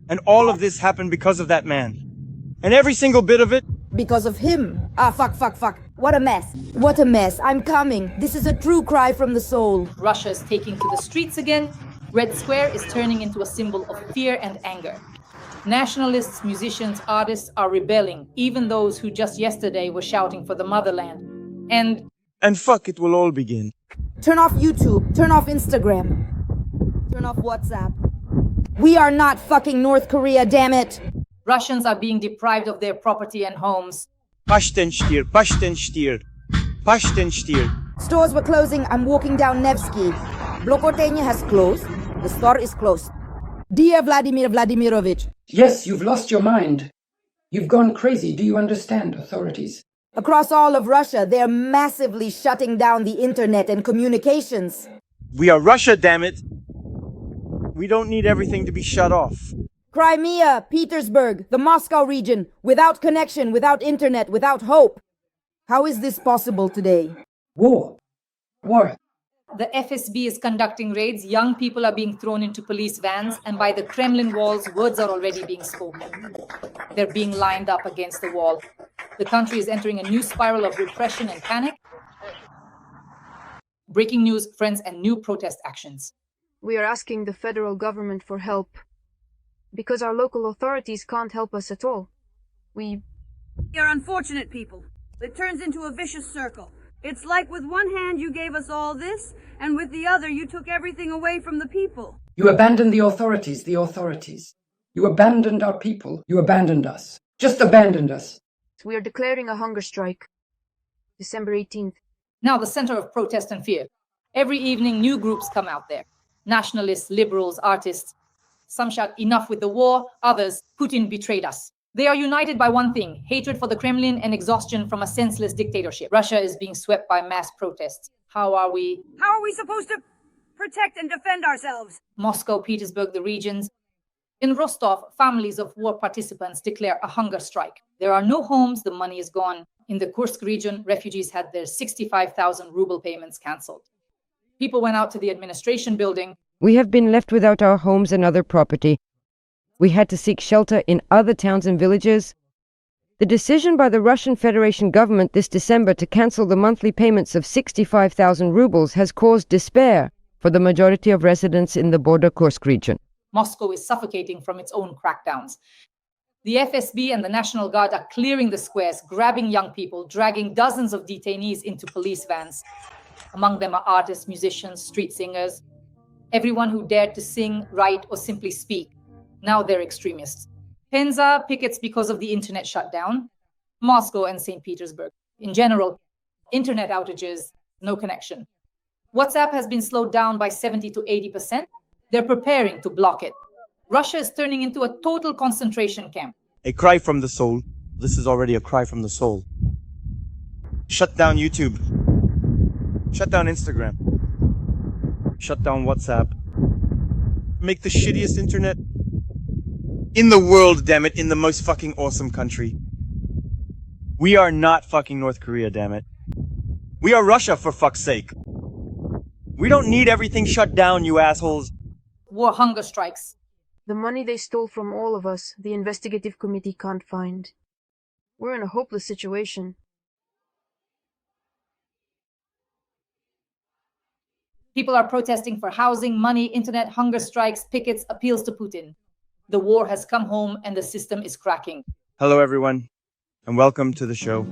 And all of this happened because of that man. And every single bit of it. Because of him. Ah, fuck. What a mess. What a mess. I'm coming. This is a true cry from the soul. Russia is taking to the streets again. Red Square is turning into a symbol of fear and anger. Nationalists, musicians, artists are rebelling, even those who just yesterday were shouting for the motherland. And fuck, it will all begin. Turn off YouTube. Turn off Instagram. Turn off WhatsApp. We are not fucking North Korea, damn it. Russians are being deprived of their property and homes. Pashten shtir. Stores were closing. I'm walking down Nevsky. Blokotenya has closed. The store is closed. Dear Vladimir Vladimirovich. Yes, you've lost your mind. You've gone crazy. Do you understand, authorities? Across all of Russia, they're massively shutting down the internet and communications. We are Russia, damn it. We don't need everything to be shut off. Crimea, Petersburg, the Moscow region, without connection, without internet, without hope. How is this possible today? War. The FSB is conducting raids, young people are being thrown into police vans, and by the Kremlin walls, words are already being spoken. They're being lined up against the wall. The country is entering a new spiral of repression and panic. Breaking news, friends, and new protest actions. We are asking the federal government for help, because our local authorities can't help us at all. We are unfortunate people. It turns into a vicious circle. It's like with one hand you gave us all this, and with the other you took everything away from the people. You abandoned the authorities. You abandoned our people. You abandoned us. Just abandoned us. We are declaring a hunger strike. December 18th. Now the center of protest and fear. Every evening, new groups come out there. Nationalists, liberals, artists. Some shout, enough with the war. Others, Putin betrayed us. They are united by one thing, hatred for the Kremlin and exhaustion from a senseless dictatorship. Russia is being swept by mass protests. How are we supposed to protect and defend ourselves? Moscow, Petersburg, the regions. In Rostov, families of war participants declare a hunger strike. There are no homes, the money is gone. In the Kursk region, refugees had their 65,000 ruble payments cancelled. People went out to the administration building. We have been left without our homes and other property. We had to seek shelter in other towns and villages. The decision by the Russian Federation government this December to cancel the monthly payments of 65,000 rubles has caused despair for the majority of residents in the border Kursk region. Moscow is suffocating from its own crackdowns. The FSB and the National Guard are clearing the squares, grabbing young people, dragging dozens of detainees into police vans. Among them are artists, musicians, street singers, everyone who dared to sing, write, or simply speak. Now they're extremists. Penza pickets because of the internet shutdown. Moscow and Saint Petersburg. In general, internet outages, no connection. WhatsApp has been slowed down by 70 to 80%. They're preparing to block it. Russia is turning into a total concentration camp. A cry from the soul. This is already a cry from the soul. Shut down YouTube. Shut down Instagram. Shut down WhatsApp. Make the shittiest internet in the world, damn it, in the most fucking awesome country. We are not fucking North Korea, damn it. We are Russia, for fuck's sake. We don't need everything shut down, you assholes. War hunger strikes. The money they stole from all of us, the investigative committee can't find. We're in a hopeless situation. People are protesting for housing, money, internet, hunger strikes, pickets, appeals to Putin. The war has come home and the system is cracking. Hello, everyone, and welcome to the show.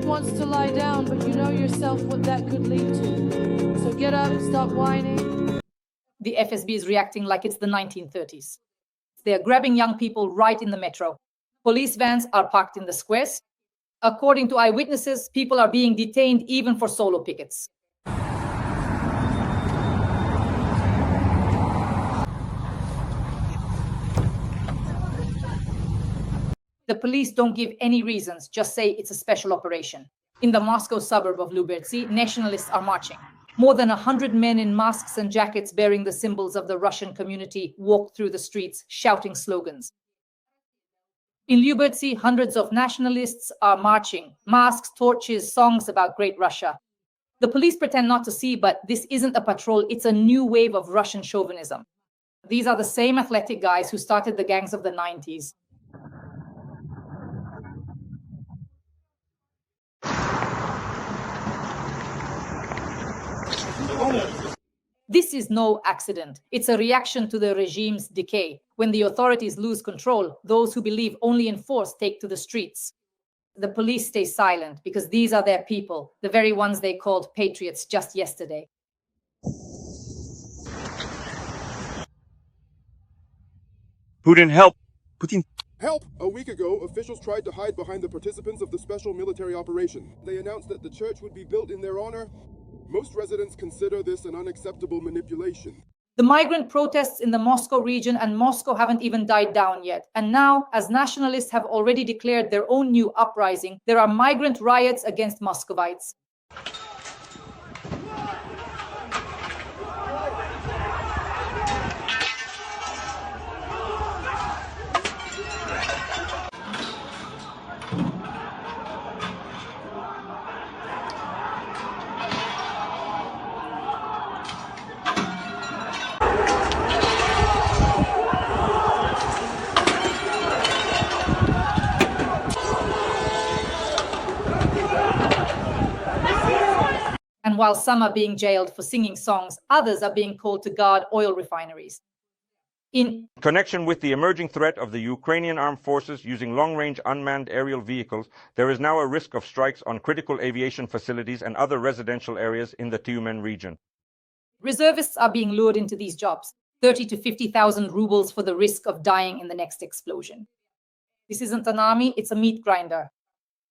Wants to lie down, but you know yourself what that could lead to. So get up, stop whining. The FSB is reacting like it's the 1930s. They're grabbing young people right in the metro. Police vans are parked in the squares. According to eyewitnesses, people are being detained even for solo pickets. The police don't give any reasons, just say it's a special operation. In the Moscow suburb of Lyubertsy, nationalists are marching. More than 100 men in masks and jackets bearing the symbols of the Russian community walk through the streets, shouting slogans. In Lyubertsy, hundreds of nationalists are marching. Masks, torches, songs about Great Russia. The police pretend not to see, but this isn't a patrol, it's a new wave of Russian chauvinism. These are the same athletic guys who started the gangs of the 90s. This is no accident. It's a reaction to the regime's decay. When the authorities lose control, those who believe only in force take to the streets. The police stay silent because these are their people, the very ones they called patriots just yesterday. Putin, help! Putin. Help! A week ago, officials tried to hide behind the participants of the special military operation. They announced that the church would be built in their honor. Most residents consider this an unacceptable manipulation. The migrant protests in the Moscow region and Moscow haven't even died down yet. And now, as nationalists have already declared their own new uprising, there are migrant riots against Muscovites. And while some are being jailed for singing songs, others are being called to guard oil refineries. In connection with the emerging threat of the Ukrainian armed forces using long-range unmanned aerial vehicles, there is now a risk of strikes on critical aviation facilities and other residential areas in the Tyumen region. Reservists are being lured into these jobs, 30 to 50,000 rubles for the risk of dying in the next explosion. This isn't an army, it's a meat grinder.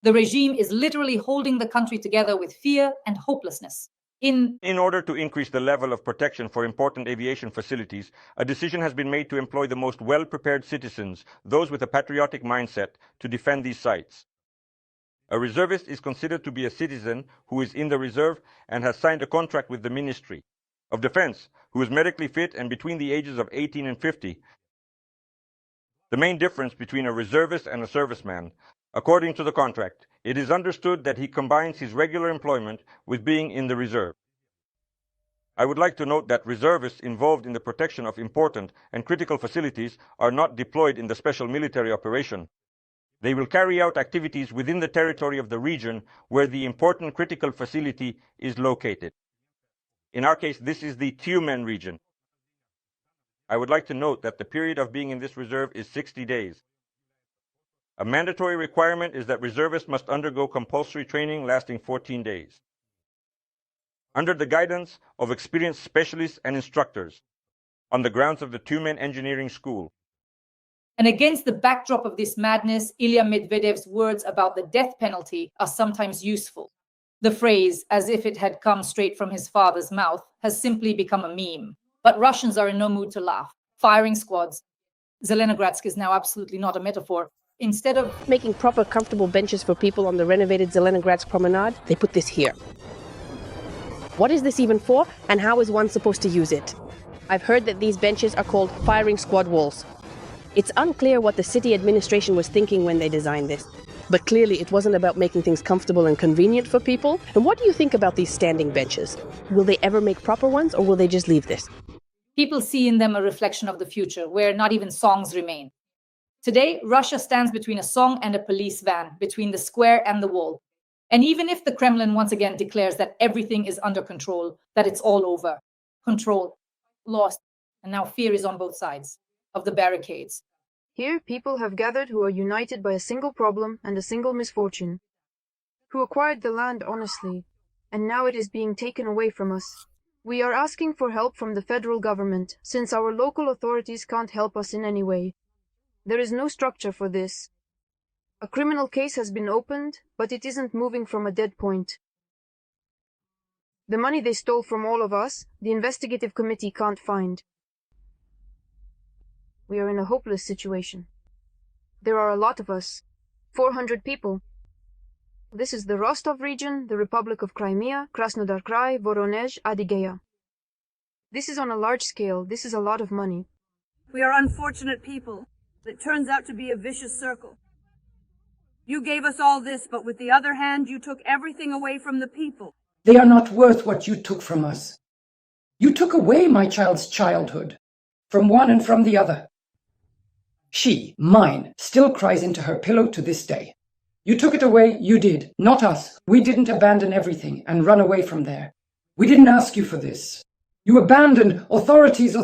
The regime is literally holding the country together with fear and hopelessness. In order to increase the level of protection for important aviation facilities, a decision has been made to employ the most well-prepared citizens, those with a patriotic mindset, to defend these sites. A reservist is considered to be a citizen who is in the reserve and has signed a contract with the Ministry of Defense, who is medically fit and between the ages of 18 and 50. The main difference between a reservist and a serviceman, according to the contract, it is understood that he combines his regular employment with being in the reserve. I would like to note that reservists involved in the protection of important and critical facilities are not deployed in the special military operation. They will carry out activities within the territory of the region where the important critical facility is located. In our case, this is the Tyumen region. I would like to note that the period of being in this reserve is 60 days. A mandatory requirement is that reservists must undergo compulsory training lasting 14 days. Under the guidance of experienced specialists and instructors, on the grounds of the Tyumen Engineering School. And against the backdrop of this madness, Ilya Medvedev's words about the death penalty are sometimes useful. The phrase, as if it had come straight from his father's mouth, has simply become a meme. But Russians are in no mood to laugh. Firing squads. Zelenogradsk is now absolutely not a metaphor. Instead of making proper, comfortable benches for people on the renovated Zelenogradsk promenade, they put this here. What is this even for, and how is one supposed to use it? I've heard that these benches are called firing squad walls. It's unclear what the city administration was thinking when they designed this. But clearly it wasn't about making things comfortable and convenient for people. And what do you think about these standing benches? Will they ever make proper ones, or will they just leave this? People see in them a reflection of the future, where not even songs remain. Today, Russia stands between a song and a police van, between the square and the wall. And even if the Kremlin once again declares that everything is under control, that it's all over, control, lost, and now fear is on both sides of the barricades. Here, people have gathered who are united by a single problem and a single misfortune, who acquired the land honestly, and now it is being taken away from us. We are asking for help from the federal government, since our local authorities can't help us in any way. There is no structure for this. A criminal case has been opened, but it isn't moving from a dead point. The money they stole from all of us, the investigative committee can't find. We are in a hopeless situation. There are a lot of us, 400 people. This is the Rostov region, the Republic of Crimea, Krasnodar Krai, Voronezh, Adygea. This is on a large scale. This is a lot of money. We are unfortunate people. It turns out to be a vicious circle. You gave us all this, but with the other hand, you took everything away from the people. They are not worth what you took from us. You took away my child's childhood. from one and from the other. She, mine, still cries into her pillow to this day. You took it away, you did, not us. We didn't abandon everything and run away from there. We didn't ask you for this. You abandoned authorities,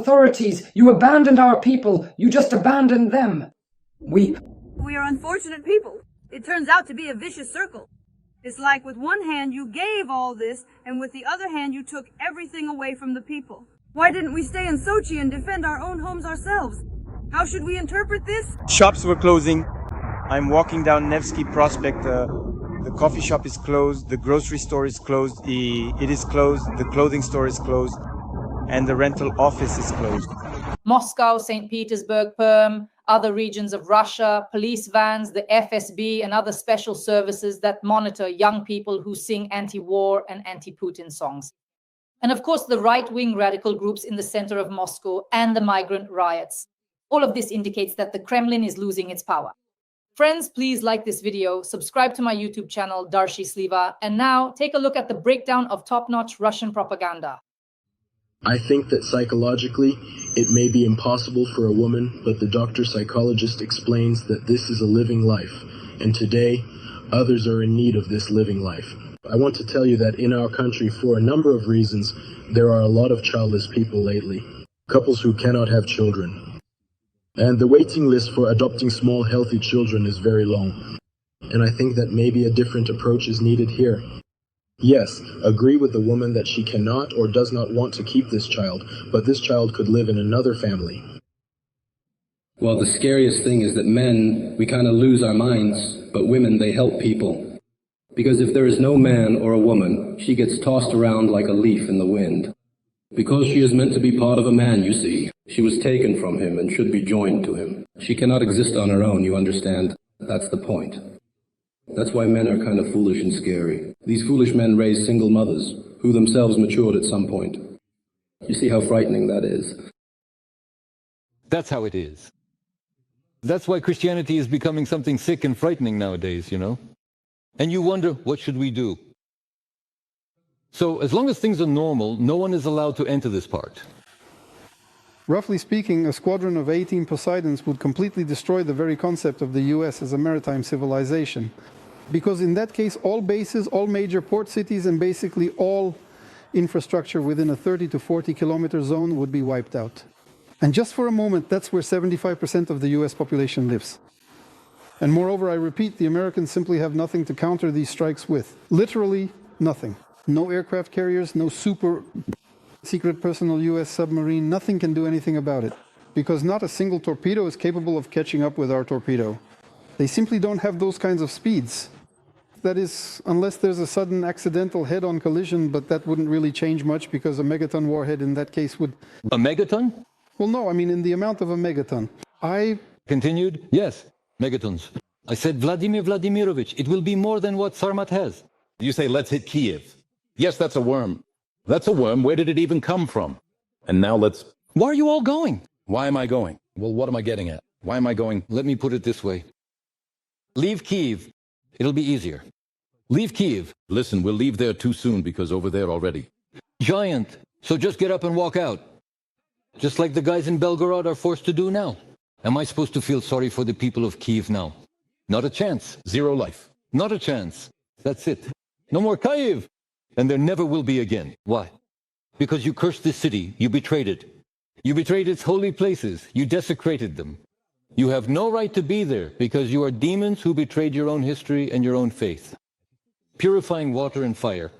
you abandoned our people, you just abandoned them. We are unfortunate people. It turns out to be a vicious circle. It's like with one hand you gave all this, and with the other hand you took everything away from the people. Why didn't we stay in Sochi and defend our own homes ourselves? How should we interpret this? Shops were closing. I'm walking down Nevsky Prospect. The coffee shop is closed. The grocery store is closed. It is closed. The clothing store is closed. And the rental office is closed. Moscow, Saint Petersburg, Perm, other regions of Russia, police vans, the FSB, and other special services that monitor young people who sing anti-war and anti-Putin songs. And of course, the right-wing radical groups in the center of Moscow and the migrant riots. All of this indicates that the Kremlin is losing its power. Friends, please like this video, subscribe to my YouTube channel, Darshi Sliva, and now take a look at the breakdown of top-notch Russian propaganda. I think that psychologically, it may be impossible for a woman, but the doctor-psychologist explains that this is a living life, and today, others are in need of this living life. I want to tell you that in our country, for a number of reasons, there are a lot of childless people lately, couples who cannot have children. And the waiting list for adopting small, healthy children is very long. And I think that maybe a different approach is needed here. Yes, agree with the woman that she cannot or does not want to keep this child, but this child could live in another family. Well, the scariest thing is that men, we kind of lose our minds, but women, they help people. Because if there is no man or a woman, she gets tossed around like a leaf in the wind. Because she is meant to be part of a man, you see. She was taken from him and should be joined to him. She cannot exist on her own, you understand? That's the point. That's why men are kind of foolish and scary. These foolish men raise single mothers, who themselves matured at some point. You see how frightening that is? That's how it is. That's why Christianity is becoming something sick and frightening nowadays, you know? And you wonder, what should we do? So, as long as things are normal, no one is allowed to enter this part. Roughly speaking, a squadron of 18 Poseidons would completely destroy the very concept of the US as a maritime civilization. Because in that case, all bases, all major port cities, and basically all infrastructure within a 30 to 40 kilometer zone would be wiped out. And just for a moment, that's where 75% of the US population lives. And moreover, I repeat, the Americans simply have nothing to counter these strikes with. Literally nothing. No aircraft carriers, no super secret personal US submarine, nothing can do anything about it. Because not a single torpedo is capable of catching up with our torpedo. They simply don't have those kinds of speeds. That is, unless there's a sudden accidental head-on collision, but that wouldn't really change much because a megaton warhead in that case would... A megaton? Well, no, I mean in the amount of a megaton. Continued? Yes, megatons. I said, Vladimir Vladimirovich, it will be more than what Sarmat has. You say, let's hit Kiev. Yes, that's a worm. That's a worm. Where did it even come from? And now let's... Why are you all going? Why am I going? Well, what am I getting at? Why am I going? Let me put it this way. Leave Kiev. It'll be easier. Leave Kiev. Listen, we'll leave there too soon because over there already. Giant. So just get up and walk out. Just like the guys in Belgorod are forced to do now. Am I supposed to feel sorry for the people of Kiev now? Not a chance. Zero life. Not a chance. That's it. No more Kiev. And there never will be again. Why? Because you cursed this city. You betrayed it. You betrayed its holy places. You desecrated them. You have no right to be there because you are demons who betrayed your own history and your own faith. Purifying water and fire.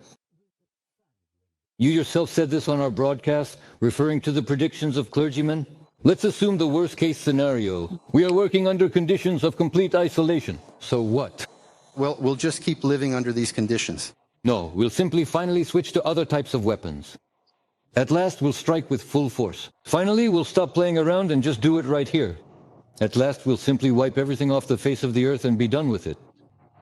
You yourself said this on our broadcast, referring to the predictions of clergymen. Let's assume the worst-case scenario. We are working under conditions of complete isolation. So what? Well, we'll just keep living under these conditions. No, we'll simply finally switch to other types of weapons. At last, we'll strike with full force. Finally, we'll stop playing around and just do it right here. At last, we'll simply wipe everything off the face of the earth and be done with it.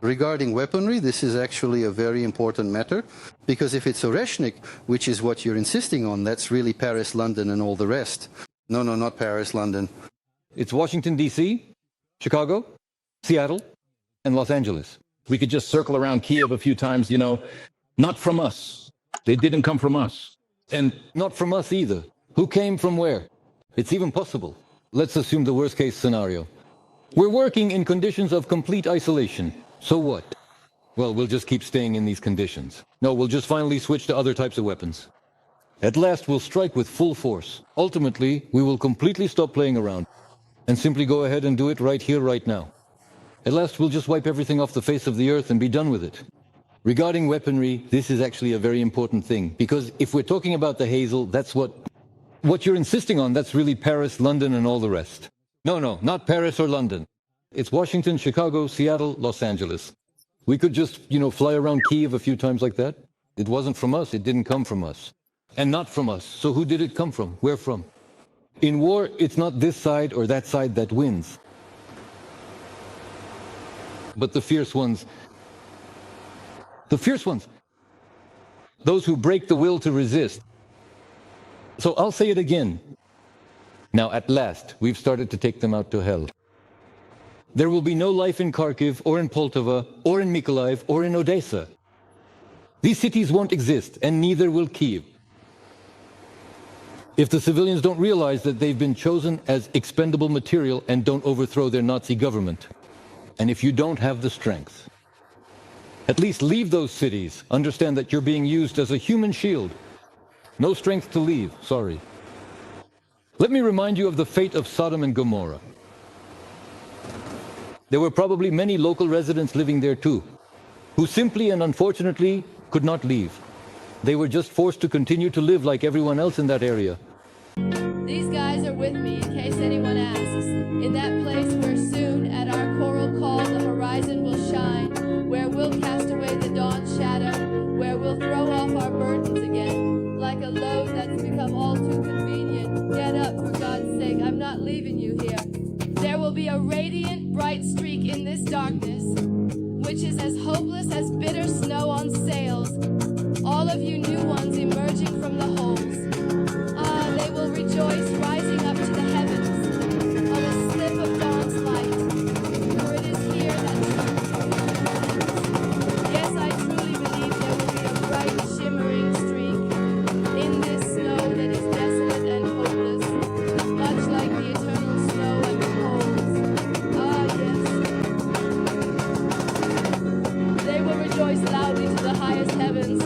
Regarding weaponry, this is actually a very important matter, because if it's Oreshnik, which is what you're insisting on, that's really Paris, London, and all the rest. No, not Paris, London. It's Washington, D.C., Chicago, Seattle, and Los Angeles. We could just circle around Kiev a few times, you know. Not from us. They didn't come from us. And not from us either. Who came from where? It's even possible. Let's assume the worst case scenario. We're working in conditions of complete isolation. So what? Well, we'll just keep staying in these conditions. No, we'll just finally switch to other types of weapons. At last, we'll strike with full force. Ultimately, we will completely stop playing around and simply go ahead and do it right here, right now. At last, we'll just wipe everything off the face of the earth and be done with it. Regarding weaponry, this is actually a very important thing, because if we're talking about the Hazel, that's what you're insisting on, that's really Paris, London, and all the rest. No, not Paris or London. It's Washington, Chicago, Seattle, Los Angeles. We could just, fly around Kiev a few times like that. It wasn't from us, it didn't come from us. And not from us. So who did it come from? Where from? In war, it's not this side or that side that wins. But the fierce ones, those who break the will to resist. So I'll say it again. Now, at last, we've started to take them out to hell. There will be no life in Kharkiv, or in Poltava, or in Mykolaiv, or in Odessa. These cities won't exist, and neither will Kiev. If the civilians don't realize that they've been chosen as expendable material and don't overthrow their Nazi government. And if you don't have the strength, at least leave those cities. Understand that you're being used as a human shield. No strength to leave, sorry. Let me remind you of the fate of Sodom and Gomorrah. There were probably many local residents living there too, who simply and unfortunately could not leave. They were just forced to continue to live like everyone else in that area. These guys are with me in case anyone asks. In that place where soon at our choral call the horizon will shine, where we'll cast away the dawn's shadow, where we'll throw off our burdens again, like a load that's become all too convenient. Get up, for God's sake, I'm not leaving you here. There will be a radiant, bright streak in this darkness, which is as hopeless as bitter snow on sails. All of you new ones emerging from the holes. Ah, they will rejoice, rising up to the heavens on a slip of dawn's light. For it is here that yes, I truly believe there will be a bright, shimmering streak in this snow that is desolate and hopeless, much like the eternal snow and the poles. Ah, yes. They will rejoice loudly to the highest heavens.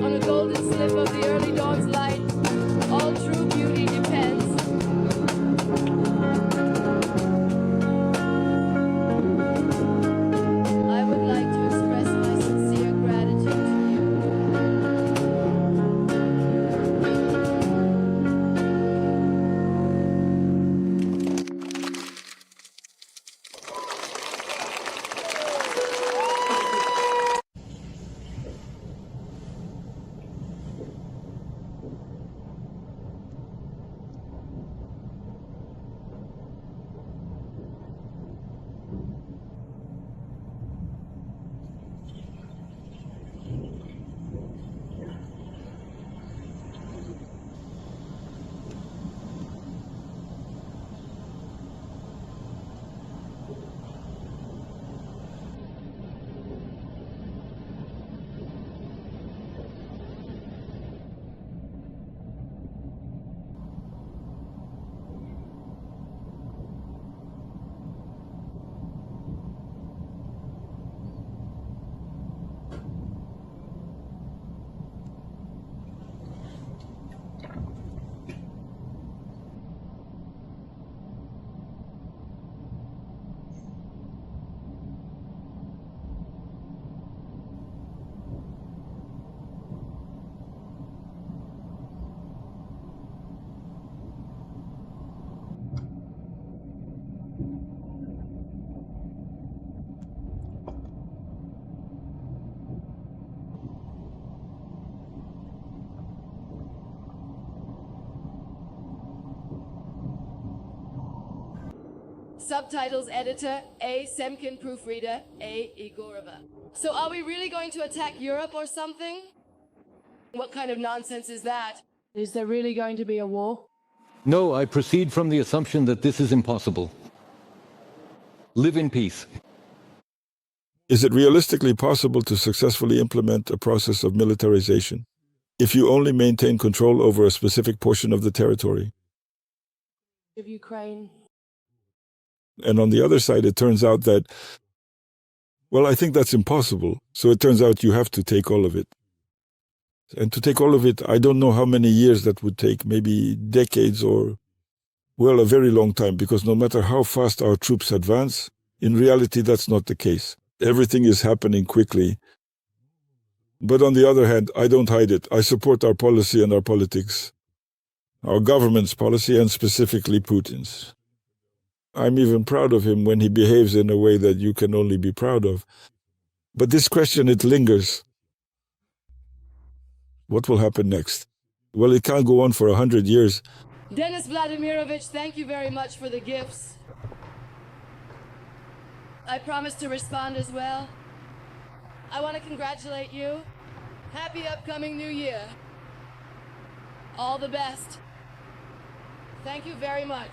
On a golden slip of the early dawn's light, all true beauty depends. I would like to express my sincere gratitude to you. Subtitles editor, A. Semkin proofreader, A. Igorova. So are we really going to attack Europe or something? What kind of nonsense is that? Is there really going to be a war? No, I proceed from the assumption that this is impossible. Live in peace. Is it realistically possible to successfully implement a process of militarization if you only maintain control over a specific portion of the territory? of Ukraine. And on the other side, it turns out that, well, I think that's impossible. So it turns out you have to take all of it. And to take all of it, I don't know how many years that would take, maybe decades or, well, a very long time, because no matter how fast our troops advance, in reality, that's not the case. Everything is happening quickly. But on the other hand, I don't hide it. I support our policy and our politics, our government's policy, and specifically Putin's. I'm even proud of him when he behaves in a way that you can only be proud of. But this question, it lingers. What will happen next? Well, it can't go on for 100 years. Denis Vladimirovich, thank you very much for the gifts. I promise to respond as well. I want to congratulate you. Happy upcoming New Year. All the best. Thank you very much.